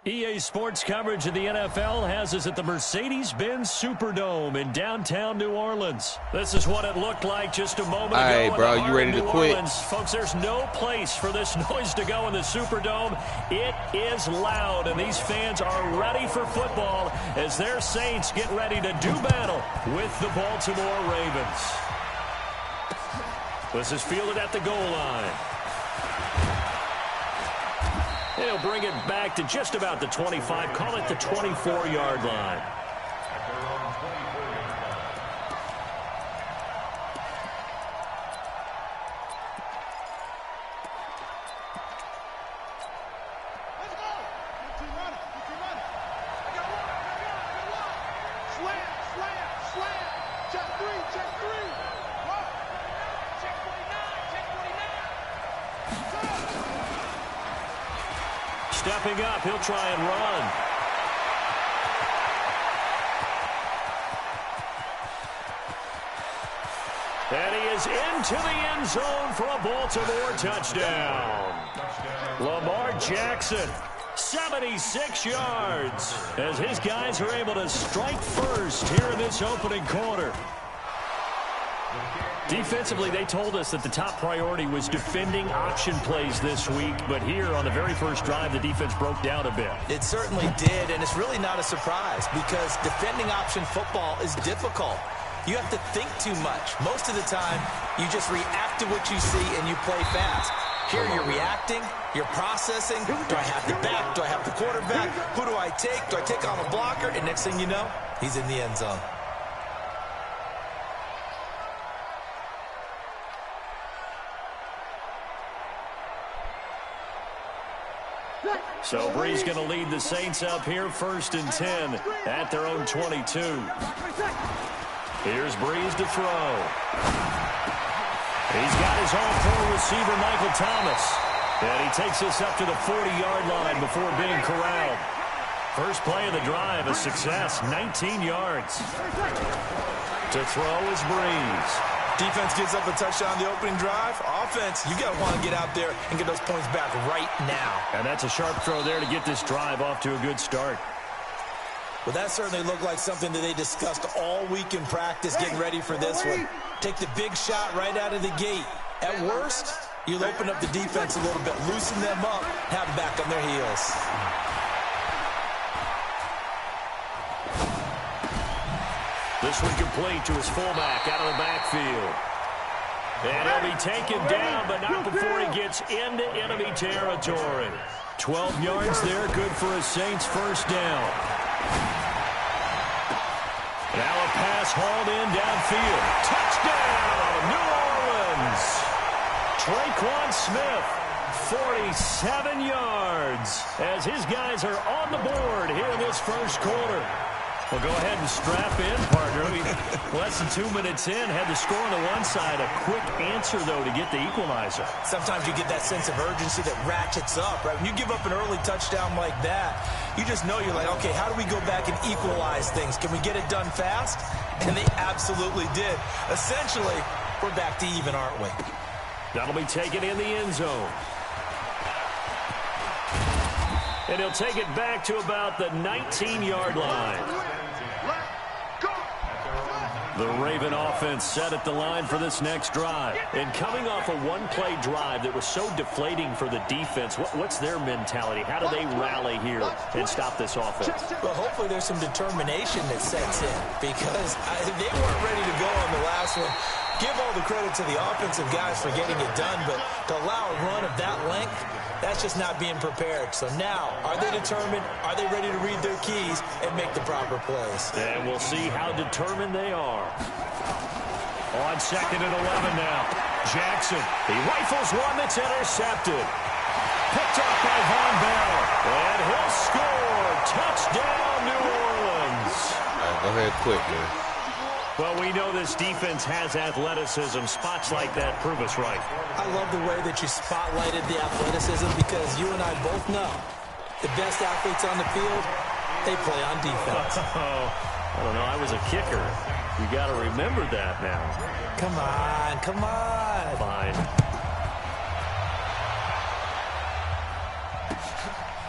EA Sports coverage of the NFL has us at the Mercedes-Benz Superdome in downtown New Orleans. This is what it looked like just a moment ago. All right, bro, you ready to quit? Orleans. Folks, there's no place for this noise to go in the Superdome. It is loud, and these fans are ready for football as their Saints get ready to do battle with the Baltimore Ravens. This is fielded at the goal line. He'll bring it back to just about the 25. Call it the 24-yard line. Stepping up, he'll try and run. And he is into the end zone for a Baltimore touchdown. Lamar Jackson, 76 yards, as his guys are able to strike first here in this opening quarter. Defensively, they told us that the top priority was defending option plays this week, but here on the very first drive, the defense broke down a bit. It certainly did, and it's really not a surprise because defending option football is difficult. You have to think too much. Most of the time, you just react to what you see and you play fast. Here you're reacting, you're processing. Do I have the back? Do I have the quarterback? Who do I take? Do I take on a blocker? And next thing you know, he's in the end zone. So Brees going to lead the Saints up here, 1st and 10 at their own 22. Here's Brees to throw. He's got his all-pro receiver, Michael Thomas. And he takes us up to the 40-yard line before being corralled. First play of the drive, a success, 19 yards. To throw is Brees. Defense gives up a touchdown the opening drive. Offense, you got to want to get out there and get those points back right now. And that's a sharp throw there to get this drive off to a good start. Well, that certainly looked like something that they discussed all week in practice getting ready for this one. Take the big shot right out of the gate. At worst, you'll open up the defense a little bit, loosen them up, have them back on their heels. This one complete to his fullback out of the backfield. And he'll be taken down, but not before he gets into enemy territory. 12 yards there, good for a Saints first down. Now a pass hauled in downfield. Touchdown, New Orleans. Traquan Smith, 47 yards, as his guys are on the board here in this first quarter. Well, go ahead and strap in, partner. Less than 2 minutes in, had the score on the one side. A quick answer, though, to get the equalizer. Sometimes you get that sense of urgency that ratchets up, right? When you give up an early touchdown like that, you just know you're like, okay, how do we go back and equalize things? Can we get it done fast? And they absolutely did. Essentially, we're back to even, aren't we? That'll be taken in the end zone. And he'll take it back to about the 19-yard line. The Raven offense set at the line for this next drive. And coming off a one-play drive that was so deflating for the defense, what's their mentality? How do they rally here and stop this offense? Well, hopefully there's some determination that sets in because they weren't ready to go on the last one. Give all the credit to the offensive guys for getting it done, but to allow a run of that length, that's just not being prepared. So now, are they determined? Are they ready to read their keys and make the proper plays? And we'll see how determined they are. On 2nd and 11 now. Jackson, he rifles one that's intercepted. Picked up by Von Bell. And he'll score. Touchdown, New Orleans. All right, go ahead quick, man. Well, we know this defense has athleticism. Spots like that prove us right. I love the way that you spotlighted the athleticism because you and I both know the best athletes on the field, they play on defense. I don't know. I was a kicker. You got to remember that now. Come on, come on. Fine.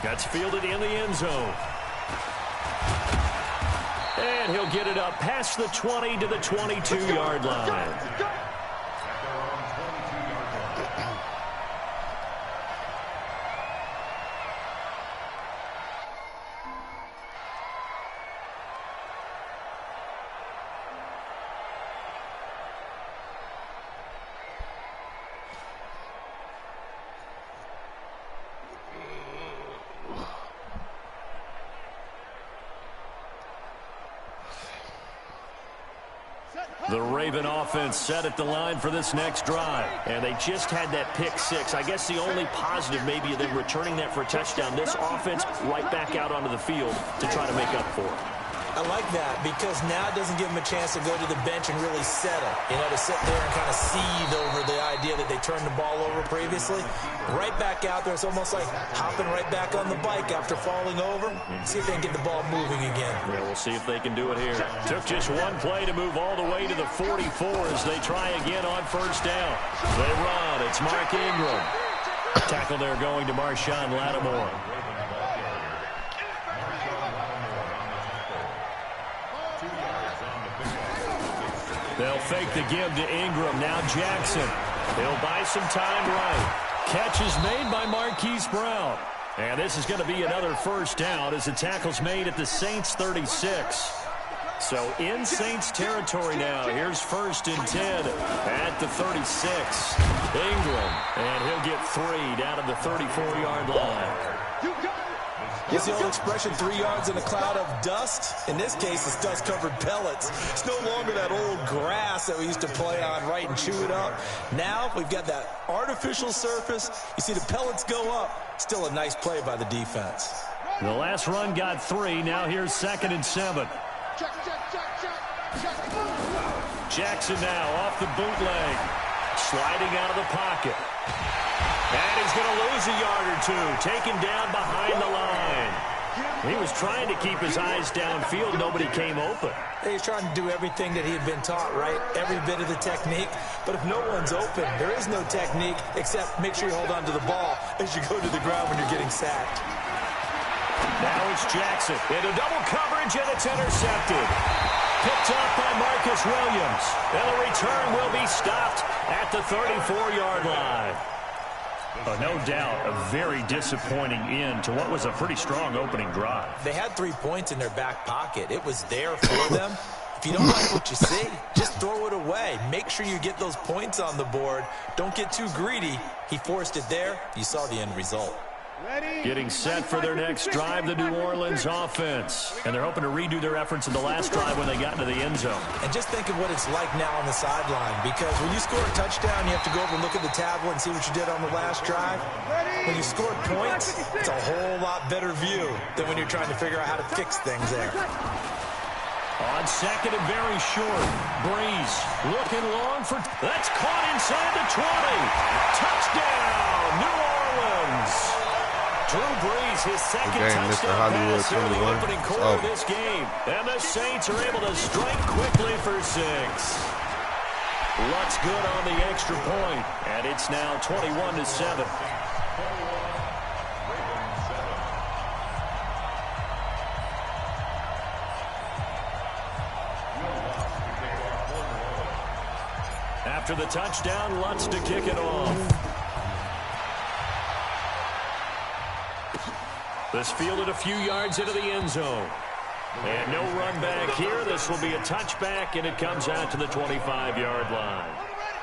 That's fielded in the end zone. And he'll get it up past the 20 to the 22-yard line. The Raven offense set at the line for this next drive. And they just had that pick six. I guess the only positive maybe of them returning that for a touchdown. This offense right back out onto the field to try to make up for it. I like that because now it doesn't give them a chance to go to the bench and really settle. You know, to sit there and kind of seethe over the idea that they turned the ball over previously. Right back out there. It's almost like hopping right back on the bike after falling over. See if they can get the ball moving again. Yeah, we'll see if they can do it here. Took just one play to move all the way to the 44 as they try again on first down. They run. It's Mark Ingram. Tackle there going to Marshawn Lattimore. They'll fake the give to Ingram. Now Jackson. He'll buy some time right. Catch is made by Marquise Brown. And this is going to be another first down as the tackle's made at the Saints 36. So in Saints territory now. Here's 1st and 10 at the 36. Ingram. And he'll get 3 down to the 34-yard line. It's the old expression, 3 yards in a cloud of dust. In this case, it's dust-covered pellets. It's no longer that old grass that we used to play on, right, and chew it up. Now we've got that artificial surface. You see the pellets go up. Still a nice play by the defense. The last run got 3. Now here's 2nd and 7. Jackson now off the bootleg. Sliding out of the pocket. And he's going to lose a yard or two. Taken down behind the line. He was trying to keep his eyes downfield. Nobody came open. He's trying to do everything that he had been taught, right? Every bit of the technique. But if no one's open, there is no technique except make sure you hold on to the ball as you go to the ground when you're getting sacked. Now it's Jackson into double coverage, and it's intercepted. Picked up by Marcus Williams. And the return will be stopped at the 34-yard line. No doubt, a very disappointing end to what was a pretty strong opening drive. They had 3 points in their back pocket. It was there for them. If you don't like what you see, just throw it away. Make sure you get those points on the board. Don't get too greedy. He forced it there. You saw the end result. Getting set for their next drive, the New Orleans offense. And they're hoping to redo their efforts in the last drive when they got into the end zone. And just think of what it's like now on the sideline, because when you score a touchdown, you have to go over and look at the tablet and see what you did on the last drive. When you scored points, it's a whole lot better view than when you're trying to figure out how to fix things there. On second and very short, Breeze looking long for... That's caught inside the 20. Touchdown, New Orleans. Drew Brees, his second touchdown pass in the opening quarter of this game. And the Saints are able to strike quickly for 6. Lutz good on the extra point, and it's now 21-7. After the touchdown, Lutz to kick it off. This fielded a few yards into the end zone. And no run back here. This will be a touchback, and it comes out to the 25-yard line.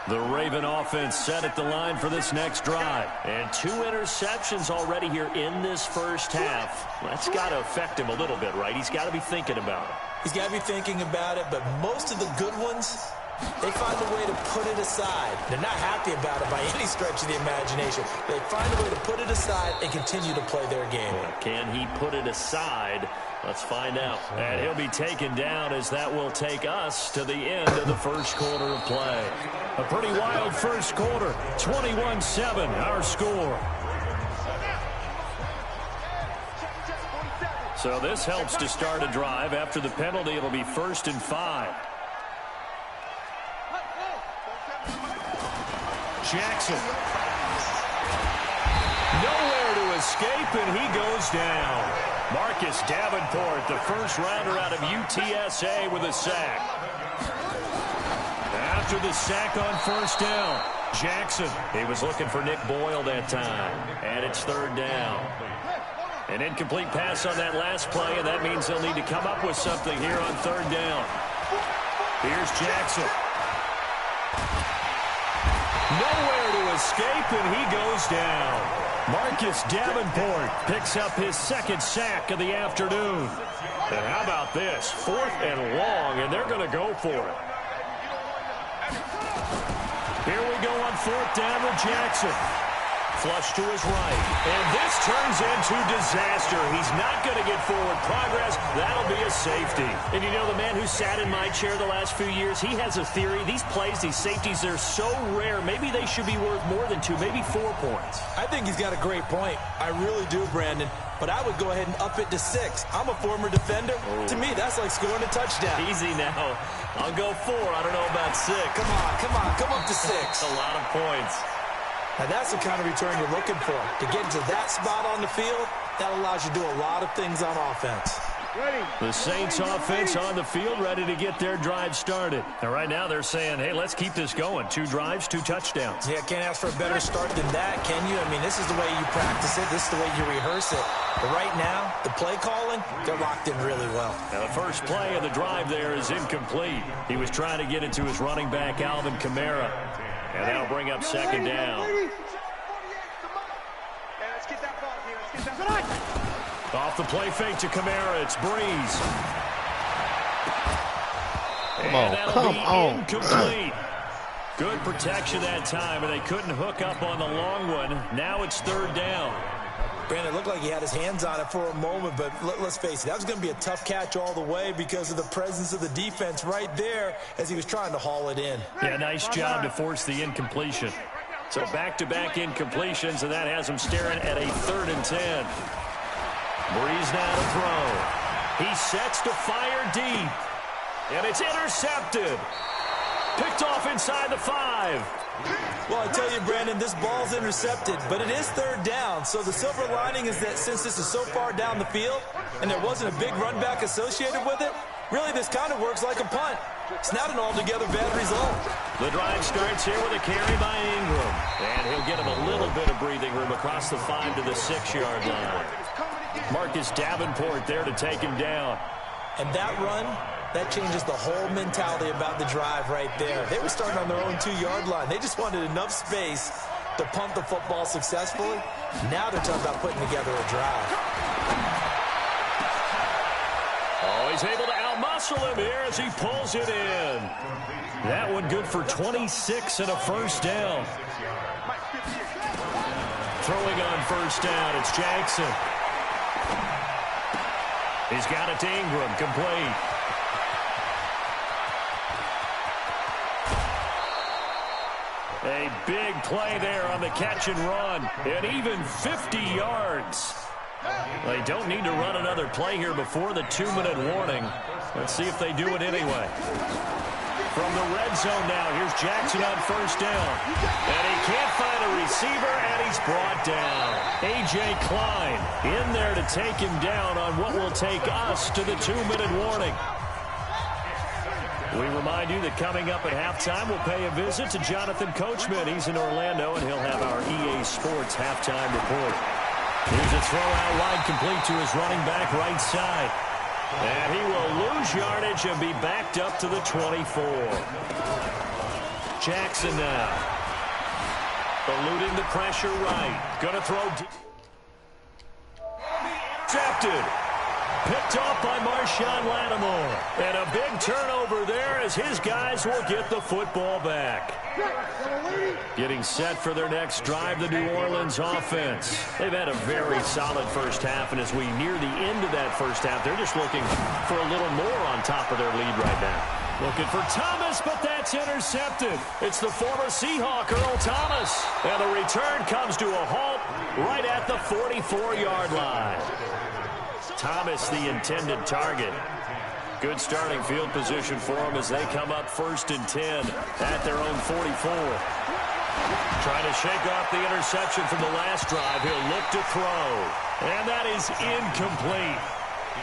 The Raven offense set at the line for this next drive. And 2 interceptions already here in this first half. That's got to affect him a little bit, right? He's got to be thinking about it. He's got to be thinking about it, but most of the good ones, they find a way to put it aside. They're not happy about it by any stretch of the imagination. They find a way to put it aside and continue to play their game. Can he put it aside? Let's find out. And he'll be taken down as that will take us to the end of the first quarter of play. A pretty wild first quarter. 21-7, our score. So this helps to start a drive. After the penalty, it'll be 1st and 5. Jackson. Nowhere to escape, and he goes down. Marcus Davenport, the first rounder out of UTSA, with a sack. After the sack on first down, Jackson. He was looking for Nick Boyle that time, and it's third down. An incomplete pass on that last play, and that means they'll need to come up with something here on third down. Here's Jackson. Nowhere to escape, and he goes down. Marcus Davenport picks up his second sack of the afternoon. And how about this? 4th and long, and they're going to go for it. Here we go on 4th down with Jackson. Flush to his right. And this turns into disaster. He's not going to get forward progress. That'll be a safety. And you know, the man who sat in my chair the last few years, he has a theory. These plays, these safeties, they're so rare. Maybe they should be worth more than 2, maybe 4 points. I think he's got a great point. I really do, Brandon. But I would go ahead and up it to 6. I'm a former defender. Oh. To me, that's like scoring a touchdown. Easy now. I'll go 4. I don't know about 6. Come up to 6. That's a lot of points. Now, that's the kind of return you're looking for. To get into that spot on the field, that allows you to do a lot of things on offense. The Saints offense on the field, ready to get their drive started. And right now they're saying, hey, let's keep this going. 2 drives, 2 touchdowns. Yeah, can't ask for a better start than that, can you? I mean, this is the way you practice it. This is the way you rehearse it. But right now, the play calling, they're locked in really well. Now, the first play of the drive there is incomplete. He was trying to get it to his running back, Alvin Kamara. And that'll bring up second down. Off the play fake to Kamara, it's Breeze. Come on. Incomplete. Good protection that time, and they couldn't hook up on the long one. Now it's third down. Brandon, it looked like he had his hands on it for a moment, but let's face it, that was going to be a tough catch all the way because of the presence of the defense right there as he was trying to haul it in. Yeah, nice job to force the incompletion. So back-to-back incompletions, and that has him staring at a 3rd and 10. Breeze now to throw. He sets to fire deep, and it's intercepted. Picked off inside the 5. Well, I tell you, Brandon, this ball's intercepted, but it is third down. So the silver lining is that since this is so far down the field and there wasn't a big run back associated with it, really this kind of works like a punt. It's not an altogether bad result. The drive starts here with a carry by Ingram. And he'll get him a little bit of breathing room across the 5 to the 6-yard line. Marcus Davenport there to take him down. And that run, that changes the whole mentality about the drive right there. They were starting on their own 2-yard line. They just wanted enough space to punt the football successfully. Now they're talking about putting together a drive. Oh, he's able to outmuscle him here as he pulls it in. That one good for 26 and a first down. Throwing on first down, it's Jackson. He's got it to Ingram, complete. A big play there on the catch and run, and even 50 yards. They don't need to run another play here before the 2-minute warning. Let's see if they do it anyway. From the red zone now, here's Jackson on first down. And he can't find a receiver, and he's brought down. A.J. Klein in there to take him down on what will take us to the 2-minute warning. We remind you that coming up at halftime, we'll pay a visit to Jonathan Coachman. He's in Orlando, and he'll have our EA Sports halftime report. Here's a throw out wide, complete to his running back right side. And he will lose yardage and be backed up to the 24. Jackson now. Eluding the pressure right. Gonna throw deep. Intercepted. Picked off by Marshawn Lattimore. And a big turnover there as his guys will get the football back. Getting set for their next drive, the New Orleans offense. They've had a very solid first half, and as we near the end of that first half, they're just looking for a little more on top of their lead right now. Looking for Thomas, but that's intercepted. It's the former Seahawk, Earl Thomas. And the return comes to a halt right at the 44-yard line. Thomas, the intended target. Good starting field position for them as they come up 1st and 10 at their own 44. Trying to shake off the interception from the last drive. He'll look to throw. And that is incomplete.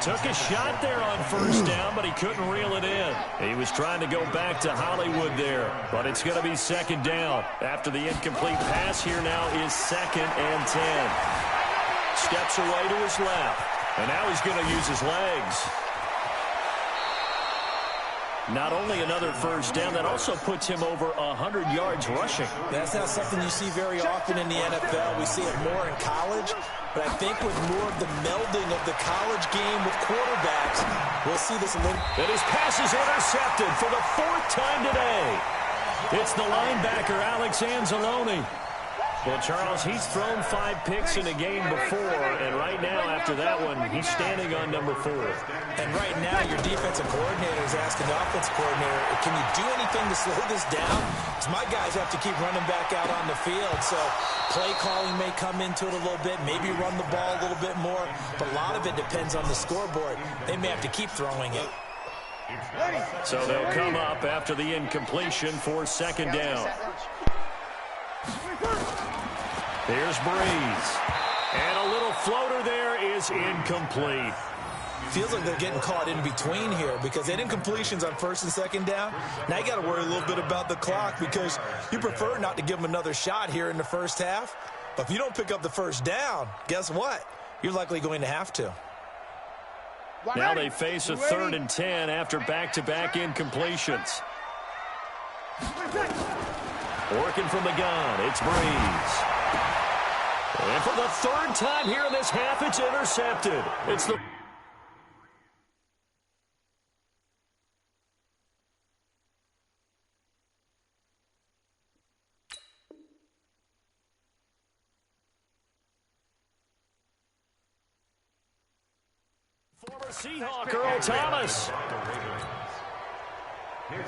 Took a shot there on first down, but he couldn't reel it in. He was trying to go back to Hollywood there, but it's going to be second down. After the incomplete pass, here now is 2nd and 10. Steps away to his left, and now he's going to use his legs. Not only another first down, that also puts him over 100 yards rushing. That's not something you see very often in the NFL. We see it more in college, but I think with more of the melding of the college game with quarterbacks, we'll see this a little. And his pass is intercepted for the 4th time today. It's the linebacker, Alex Anzalone. Well, Charles, he's thrown 5 picks in a game before, and right now, after that one, he's standing on number 4. And right now, your defensive coordinator is asking the offensive coordinator, can you do anything to slow this down? Because my guys have to keep running back out on the field, so play calling may come into it a little bit, maybe run the ball a little bit more, but a lot of it depends on the scoreboard. They may have to keep throwing it. So they'll come up after the incompletion for 2nd down. Here's Breeze. And a little floater there is incomplete. Feels like they're getting caught in between here because they had incompletions on 1st and 2nd down. Now you got to worry a little bit about the clock because you prefer not to give them another shot here in the first half. But if you don't pick up the first down, guess what? You're likely going to have to. Now they face a 3rd and 10 after back-to-back incompletions. Working from the gun, it's Breeze. And for the 3rd time here in this half, it's intercepted. It's the... Former Seahawk Earl Thomas.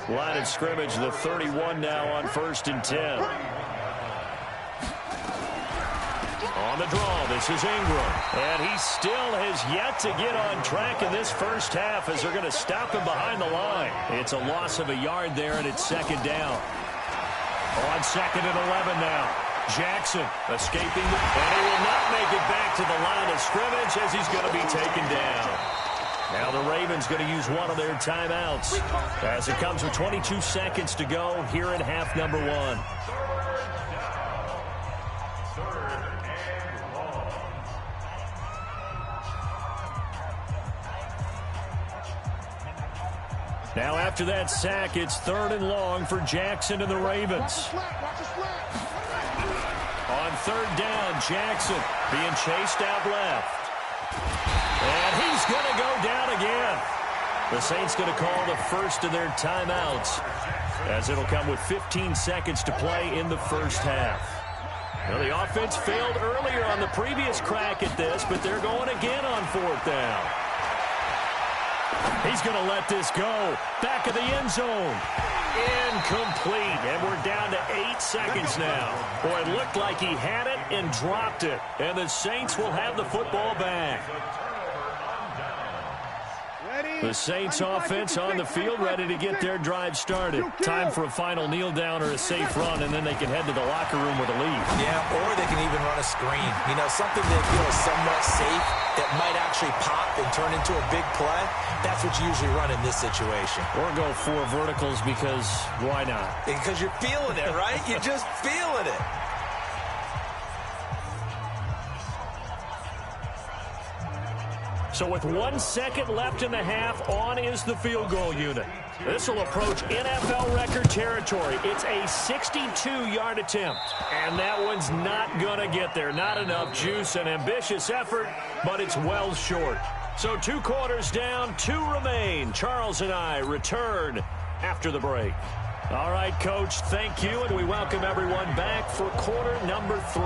Line of scrimmage, the 31 now on 1st and 10. On the draw, this is Ingram. And he still has yet to get on track in this first half as they're going to stop him behind the line. It's a loss of a yard there, and it's 2nd down. On 2nd and 11 now. Jackson escaping, and he will not make it back to the line of scrimmage as he's going to be taken down. Now the Ravens going to use one of their timeouts as it comes with 22 seconds to go here in half number 1. Now after that sack, it's 3rd and long for Jackson and the Ravens. On 3rd down, Jackson being chased out left. And he's going to go down again. The Saints going to call the first of their timeouts as it'll come with 15 seconds to play in the first half. Well, the offense failed earlier on the previous crack at this, but they're going again on 4th down. He's going to let this go. Back of the end zone. Incomplete. And we're down to 8 seconds now. Boy, it looked like he had it and dropped it. And the Saints will have the football back. The Saints offense on the field, ready to get their drive started. Time for a final kneel down or a safe run, and then they can head to the locker room with a lead. Yeah, or they can even run a screen. You know, something they feel is somewhat safe that might actually pop and turn into a big play. That's what you usually run in this situation. Or go 4 verticals because why not? Because you're feeling it, right? You're just feeling it. So with 1 second left in the half, on is the field goal unit. This will approach NFL record territory. It's a 62-yard attempt. And that one's not going to get there. Not enough juice, an ambitious effort, but it's well short. So 2 quarters down, 2 remain. Charles and I return after the break. All right, Coach, thank you, and we welcome everyone back for quarter number 3.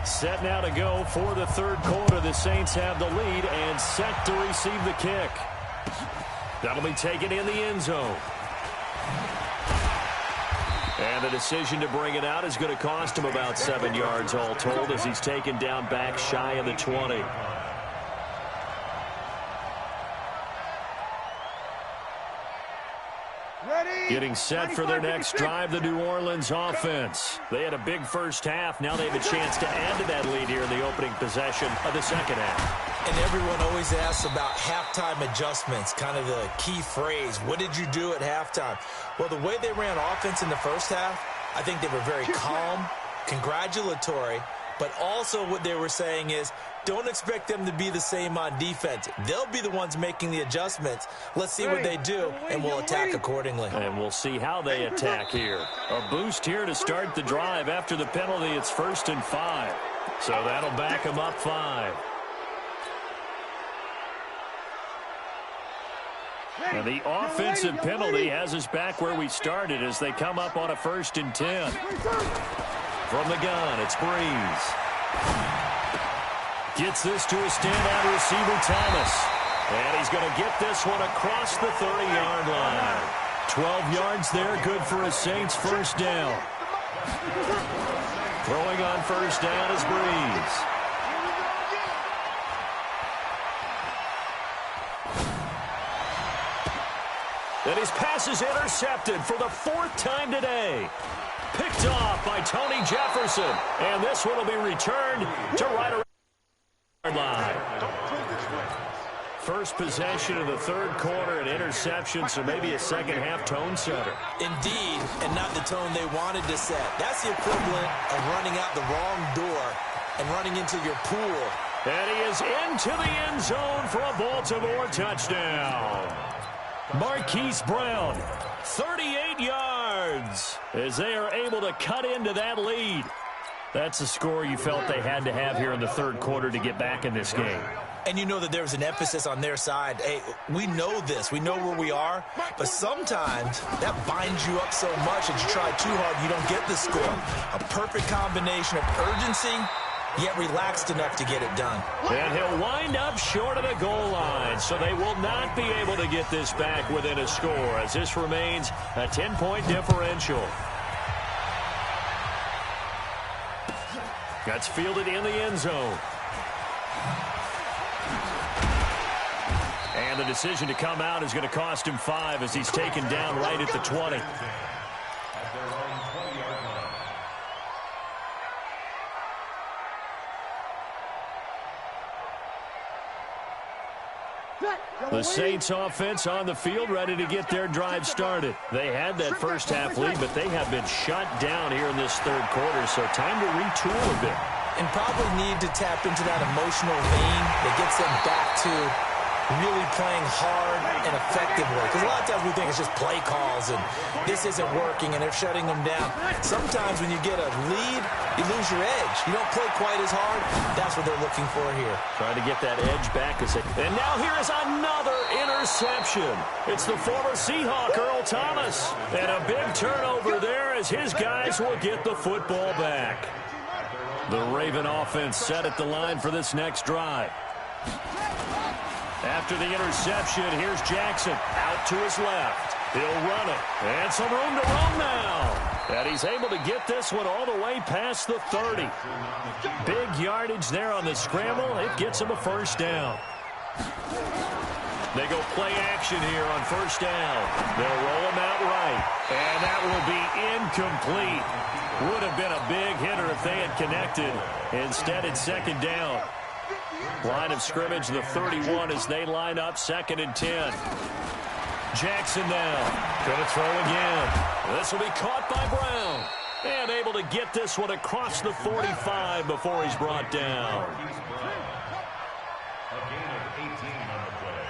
Set now to go for the 3rd quarter. The Saints have the lead and set to receive the kick. That'll be taken in the end zone. And the decision to bring it out is going to cost him about 7 yards all told as he's taken down back shy of the 20. Ready? Getting set for their next drive, the New Orleans offense. They had a big first half. Now they have a chance to add to that lead here in the opening possession of the second half. And everyone always asks about halftime adjustments, kind of the key phrase. What did you do at halftime? Well, the way they ran offense in the first half, I think they were very calm, congratulatory, but also what they were saying is, don't expect them to be the same on defense. They'll be the ones making the adjustments. Let's see what they do, and we'll attack accordingly. And we'll see how they attack here. A boost here to start the drive. After the penalty, it's 1st and 5. So that'll back them up 5. And the offensive penalty has us back where we started as they come up on a 1st and 10. From the gun, it's Breeze. Gets this to a standout receiver, Thomas. And he's going to get this one across the 30-yard line. 12 yards there, good for a Saints first down. Throwing on first down is Breeze. And his pass is intercepted for the 4th time today. Picked off by Tony Jefferson. And this one will be returned to right around the line. First possession of the 3rd quarter, an interception, so maybe a second-half tone setter. Indeed, and not the tone they wanted to set. That's the equivalent of running out the wrong door and running into your pool. And he is into the end zone for a Baltimore touchdown. Marquise Brown, 38 yards, as they are able to cut into that lead. That's a score you felt they had to have here in the 3rd quarter to get back in this game. And you know that there's an emphasis on their side. Hey, we know this. We know where we are. But sometimes that binds you up so much that you try too hard, you don't get the score. A perfect combination of urgency, yet relaxed enough to get it done. And he'll wind up short of the goal line, so they will not be able to get this back within a score, as this remains a 10-point differential. That's fielded in the end zone. And the decision to come out is going to cost him 5 as he's taken down right at the 20. The Saints offense on the field, ready to get their drive started. They had that first half lead, but they have been shut down here in this 3rd quarter, so time to retool a bit. And probably need to tap into that emotional vein that gets them back to really playing hard and effectively. Because a lot of times we think it's just play calls and this isn't working and they're shutting them down. Sometimes when you get a lead, you lose your edge. You don't play quite as hard. That's what they're looking for here. Trying to get that edge back. And now here is another interception. It's the former Seahawk, Earl Thomas. And a big turnover there as his guys will get the football back. The Raven offense set at the line for this next drive. After the interception, here's Jackson out to his left. He'll run it. And some room to run now. And he's able to get this one all the way past the 30. Big yardage there on the scramble. It gets him a first down. They go play action here on first down. They'll roll him out right. And that will be incomplete. Would have been a big hitter if they had connected. Instead, it's second down. Line of scrimmage, the 31 as they line up, 2nd and 10. Jackson now. Going to throw again. This will be caught by Brown. And able to get this one across the 45 before he's brought down. A gain of 18 on the play.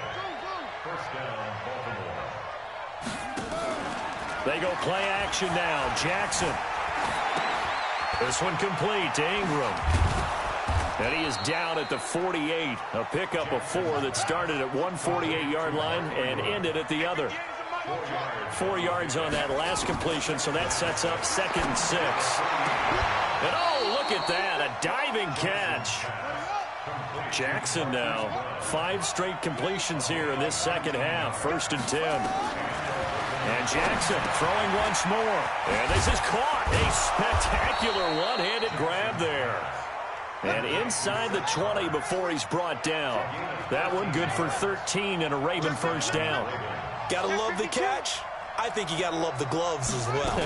First down, Baltimore. They go play action now. Jackson. This one complete to Ingram. And he is down at the 48. A pickup of 4 that started at one 48-yard line and ended at the other. 4 yards on that last completion, so that sets up 2nd and 6. And oh, look at that, a diving catch. Jackson now, 5 straight completions here in this second half, 1st and 10. And Jackson throwing once more. And this is caught. A spectacular one-handed grab there. And inside the 20 before he's brought down. That one good for 13 and a Raven first down. Gotta love the catch. I think you got to love the gloves as well.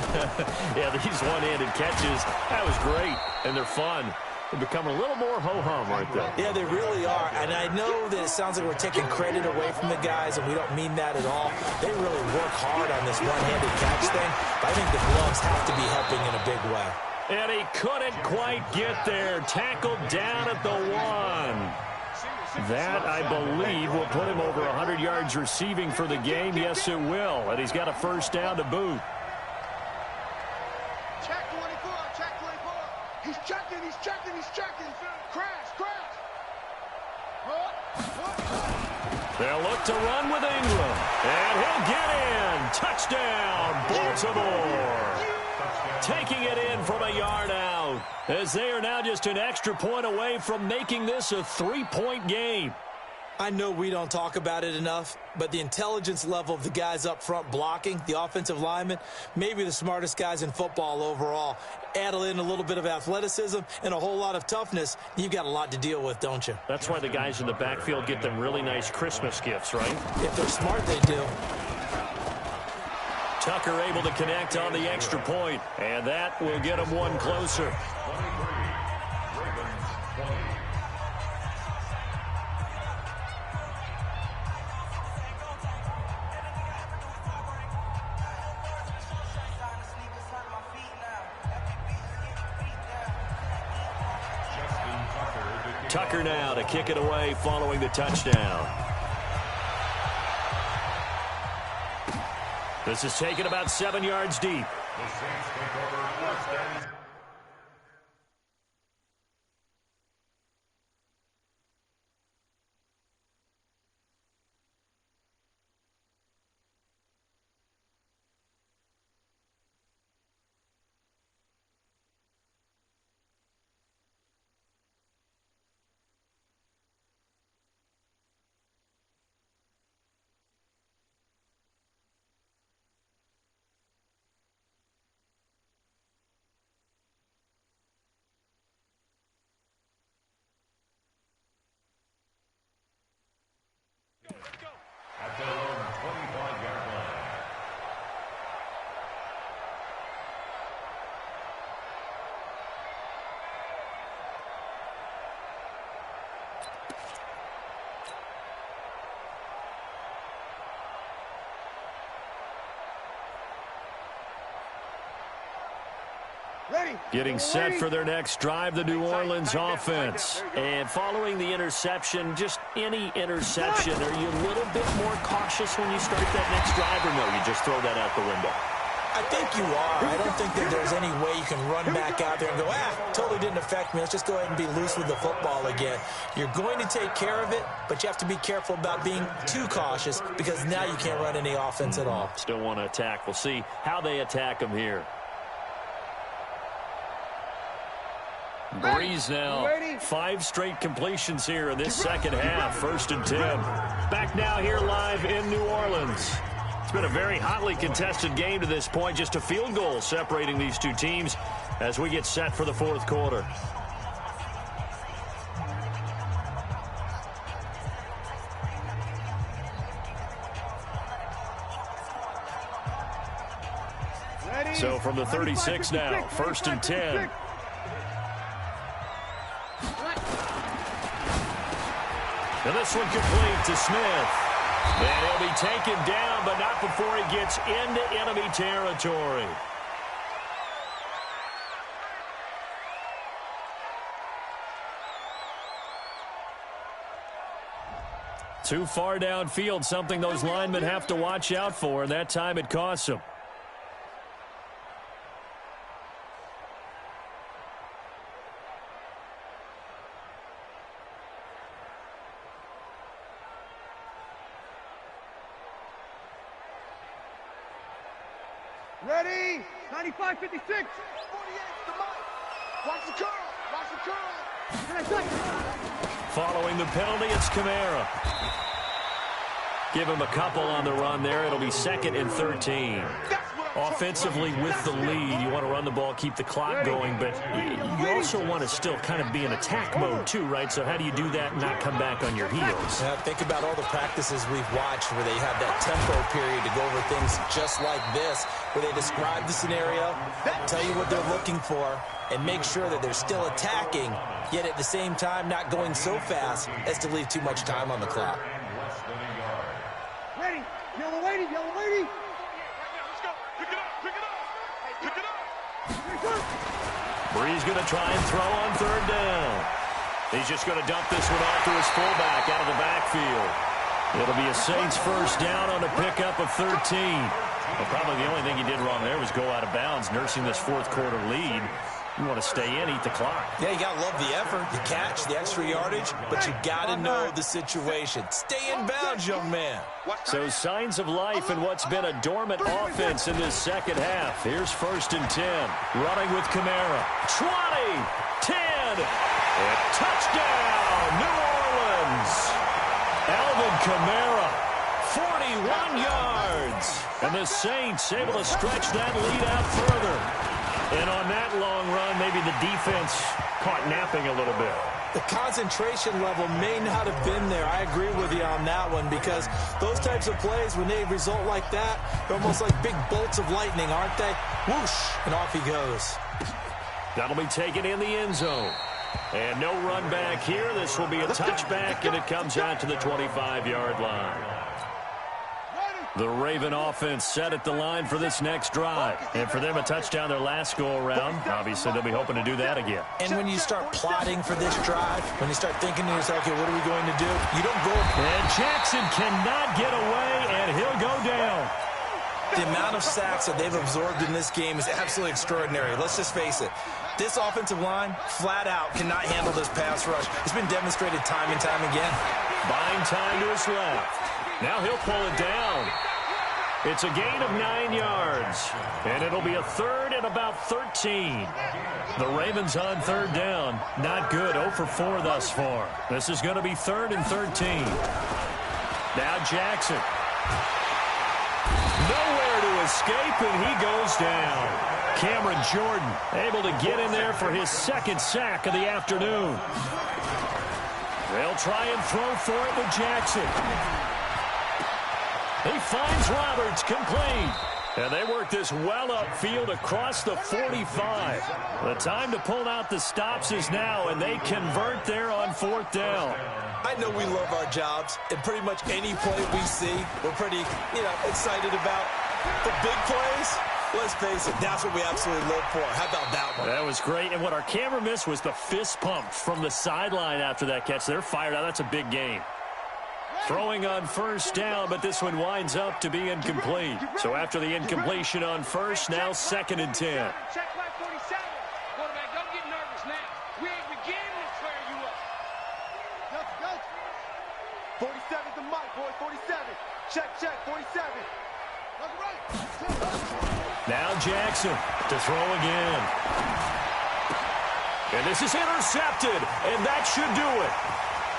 Yeah, these one-handed catches, that was great, and they're fun. They become a little more ho-hum right there. Yeah, they really are. And I know that it sounds like we're taking credit away from the guys, and we don't mean that at all. They really work hard on this one-handed catch thing. But I think the gloves have to be helping in a big way. And he couldn't quite get there. Tackled down at the 1. That, I believe, will put him over 100 yards receiving for the game. Yes, it will. And he's got a first down to boot. Check 24, check 24. He's checking, he's checking, he's checking. Crash, crash. They'll look to run with Ingram. And he'll get in. Touchdown, Baltimore. Taking it in from a yard out, as they are now just an extra point away from making this a 3-point game. I know we don't talk about it enough, but the intelligence level of the guys up front blocking, the offensive linemen, maybe the smartest guys in football overall. Add in a little bit of athleticism and a whole lot of toughness, you've got a lot to deal with, don't you? That's why the guys in the backfield get them really nice Christmas gifts, right? If they're smart, they do. Tucker able to connect on the extra point, and that will get him one closer. 23, Ravens 20. Tucker now to kick it away following the touchdown. This is taken about 7 yards deep. The Saints take over first and at their own 25-yard line. Ready. Getting set for their next drive, the New Orleans offense. And following the interception, just any interception, are you a little bit more cautious when you start that next drive, or no, you just throw that out the window? I think you are. I don't think that there's any way you can run back out there and go, totally didn't affect me. Let's just go ahead and be loose with the football again. You're going to take care of it, but you have to be careful about being too cautious because now you can't run any offense at all. Still want to attack. We'll see how they attack them here. Breeze now, 5 straight completions here in this second half, 1st and 10. Back now here live in New Orleans. It's been a very hotly contested game to this point, just a field goal separating these two teams as we get set for the 4th quarter. So from the 36 now, 1st and 10. And this one complete to Smith. And he'll be taken down, but not before he gets into enemy territory. Too far downfield, something those linemen have to watch out for, and that time it costs them. Ready. 95, 56. 48, the mic. Watch the curl. Watch the curl. Following the penalty, it's Kamara. Give him a couple on the run there. It'll be 2nd and 13. That's what Offensively with the lead, you want to run the ball, keep the clock going, but you also want to still kind of be in attack mode too, right? So how do you do that and not come back on your heels? Yeah, think about all the practices we've watched where they have that tempo period to go over things just like this, where they describe the scenario, tell you what they're looking for, and make sure that they're still attacking, yet at the same time not going so fast as to leave too much time on the clock. Ready. Yellow lady, yellow lady. Bree's going to try and throw on third down. He's just going to dump this one off to his fullback out of the backfield. It'll be a Saints first down on a pickup of 13. Well, probably the only thing he did wrong there was go out of bounds, nursing this fourth quarter lead. You want to stay in, eat the clock. Yeah, you got to love the effort, the catch, the extra yardage, but you got to know the situation. Stay in bounds, young man. So signs of life in what's been a dormant offense in this second half. Here's first and 10. Running with Kamara. 20, 10, and touchdown, New Orleans. Alvin Kamara, 41 yards. And the Saints able to stretch that lead out further. And on that long run, maybe the defense caught napping a little bit. The concentration level may not have been there. I agree with you on that one, because those types of plays, when they result like that, they're almost like big bolts of lightning, aren't they? Whoosh, and off he goes. That'll be taken in the end zone. And no run back here. This will be a touchback, and it comes out to the 25-yard line. The Raven offense set at the line for this next drive. And for them, a touchdown their last go-around. Obviously, they'll be hoping to do that again. And when you start plotting for this drive, when you start thinking to yourself, okay, what are we going to do? You don't go. And Jackson cannot get away, and he'll go down. The amount of sacks that they've absorbed in this game is absolutely extraordinary. Let's just face it. This offensive line, flat out, cannot handle this pass rush. It's been demonstrated time and time again. Buying time to his left. Now he'll pull it down. It's a gain of 9 yards, and it'll be a third and about 13. The Ravens on third down. Not good. 0 for 4 thus far. This is going to be third and 13. Now Jackson. Nowhere to escape, and he goes down. Cameron Jordan able to get in there for his second sack of the afternoon. They'll try and throw for it with Jackson. He finds Roberts, complete. And they work this well upfield across the 45. The time to pull out the stops is now, and they convert there on fourth down. I know we love our jobs, and pretty much any play we see, we're pretty, excited about. The big plays, let's face it, that's what we absolutely live for. How about that one? That was great, and what our camera missed was the fist pump from the sideline after that catch. They're fired out. That's a big game. Throwing on first down, but this one winds up to be incomplete. So after the incompletion on first, now second and 10. Check flag 47. Quarterback, don't get nervous now. We ain't beginning to tear you up. Go. 47's the mic, boy. 47. Check, 47. Look right. Now Jackson to throw again. And this is intercepted, and that should do it.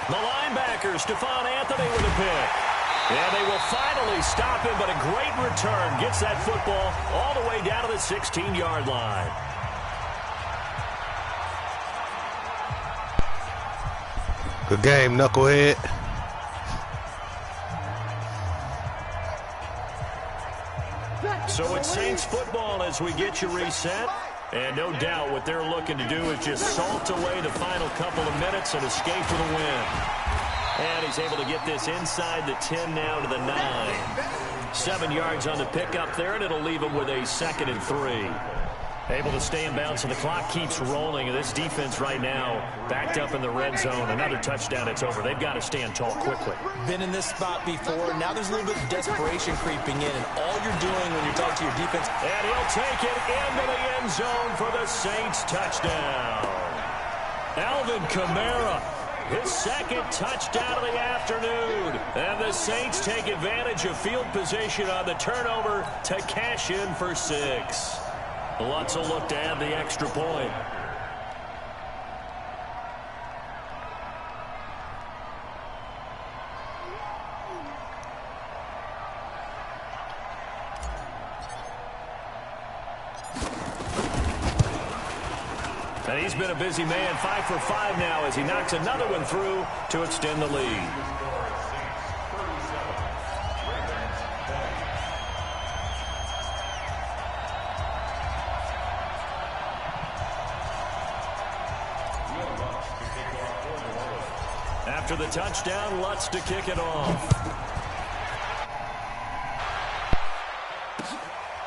The linebacker, Stephon Anthony, with a pick. And they will finally stop him, but a great return. Gets that football all the way down to the 16-yard line. Good game, knucklehead. So it's Saints football as we get you reset. And no doubt what they're looking to do is just salt away the final couple of minutes and escape with a win. And he's able to get this inside the 10 now to the 9. 7 yards on the pickup there, and it'll leave him with a second and 3. Able to stay in bounds, and the clock keeps rolling. And this defense right now backed up in the red zone. Another touchdown, it's over. They've got to stand tall quickly. Been in this spot before. Now there's a little bit of desperation creeping in, and all you're doing when you're talking to your defense. And he'll take it into the end zone for the Saints touchdown. Alvin Kamara, his second touchdown of the afternoon. And the Saints take advantage of field position on the turnover to cash in for 6. Lutz will look to add the extra point. And he's been a busy man, 5 for 5 now as he knocks another one through to extend the lead. After the touchdown, Lutz to kick it off.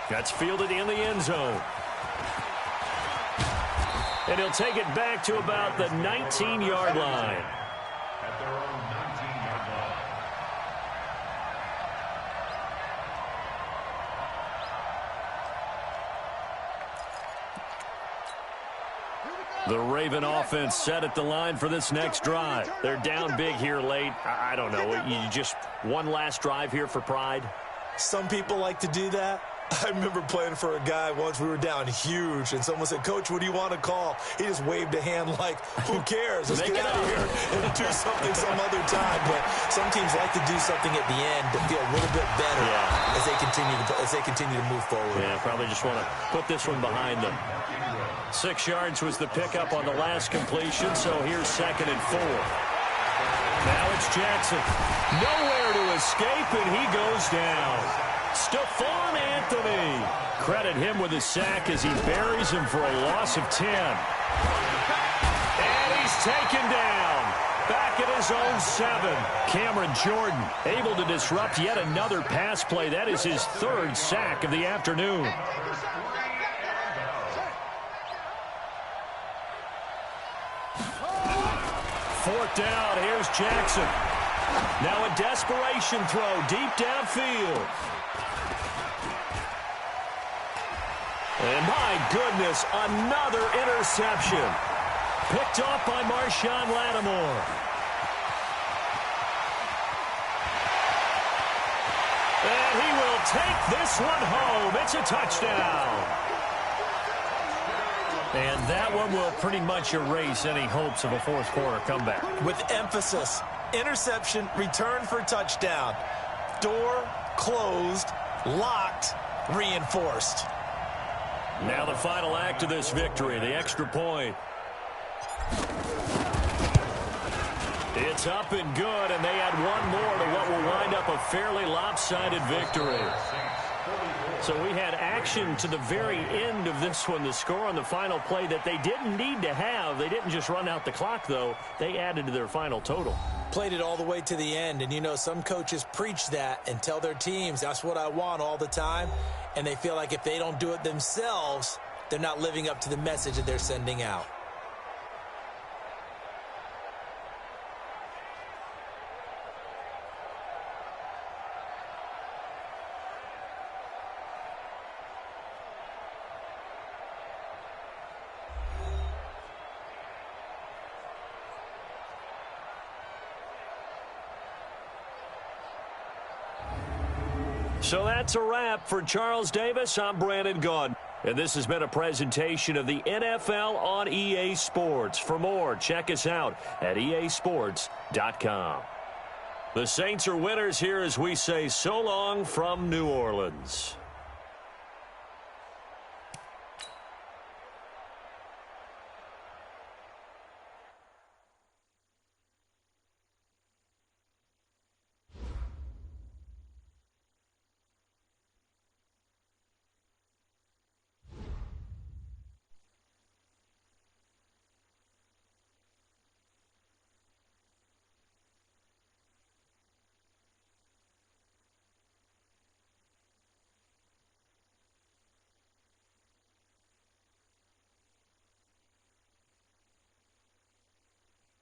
That's fielded in the end zone. And he'll take it back to about the 19-yard line. At their own 19-yard line. The Raven offense set at the line for this next drive. They're down big here late. I don't know. You just one last drive here for pride? Some people like to do that. I remember playing for a guy once. We were down huge, and someone said, "Coach, what do you want to call?" He just waved a hand like, who cares? Let's get out of here and do something some other time. But some teams like to do something at the end to feel a little bit better as they continue to move forward. Yeah, probably just want to put this one behind them. 6 yards was the pickup on the last completion, so here's 2nd and 4. Now it's Jackson. Nowhere to escape, and he goes down. Stephon Anthony. Credit him with a sack as he buries him for a loss of 10. And he's taken down. Back at his own 7. Cameron Jordan able to disrupt yet another pass play. That is his 3rd sack of the afternoon. Fourth down. Here's Jackson. Now a desperation throw deep downfield. And my goodness, another interception. Picked off by Marshawn Lattimore. And he will take this one home. It's a touchdown. And that one will pretty much erase any hopes of a fourth quarter comeback. With emphasis, interception, return for touchdown. Door closed, locked, reinforced. Now the final act of this victory, the extra point. It's up and good, and they add one more to what will wind up a fairly lopsided victory. So we had action to the very end of this one. The score on the final play that they didn't need to have. They didn't just run out the clock, though. They added to their final total. Played it all the way to the end, and you know some coaches preach that and tell their teams, that's what I want all the time. And they feel like if they don't do it themselves, they're not living up to the message that they're sending out. So that's a wrap for Charles Davis. I'm Brandon Gaudin. And this has been a presentation of the NFL on EA Sports. For more, check us out at easports.com. The Saints are winners here as we say so long from New Orleans.